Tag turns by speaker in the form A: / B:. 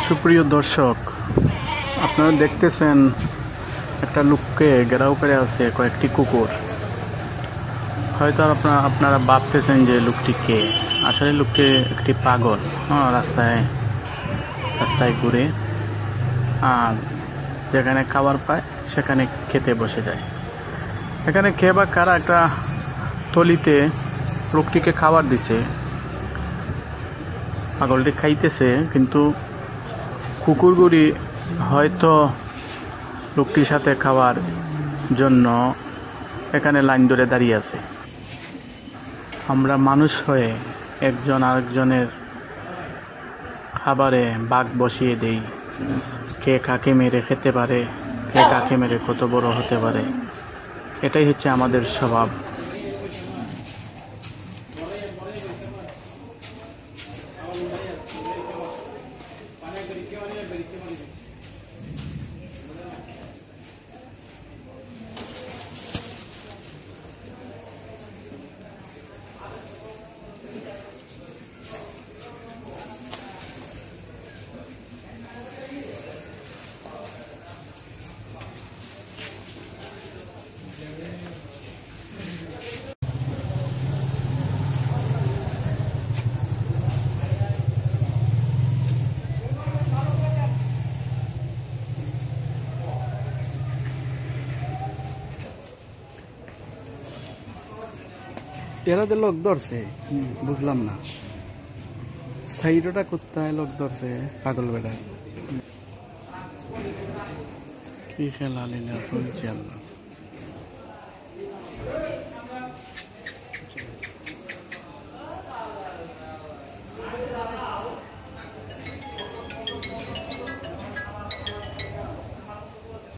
A: সুপ্রিয় দর্শক, আপনারা দেখতেছেন একটা লোককে ঘেরাও করে আছে কয়েকটি কুকুর। হয়তো আপনারা ভাবতেছেন যে লোকটি কে। আসলে লোকটি একটি পাগল। রাস্তায় ঘুরে আর যেখানে খাবার পায় সেখানে খেতে বসে যায়। এখানে কে বা কারা একটা থলিতে লোকটিকে খাবার দিছে। পাগলটি খাইতেছে, কিন্তু কুকুরগুলি হয়তো লোকটির সাথে খাওয়ার জন্য এখানে লাইন ধরে দাঁড়িয়ে আছে। আমরা মানুষ হয়ে একজন আরেকজনের খাবারে ভাগ বসিয়ে দেই। কে কাকে মেরে খেতে পারে, কে কাকে মেরে কত বড় হতে পারে, এটাই হচ্ছে আমাদের স্বভাব। এরাদের লোক ধরছে, বুঝলাম না। সাইডটা কোথায় লোক ধরছে, পাগল বেড়া। কি খেলা লীলা চলছে আল্লাহ।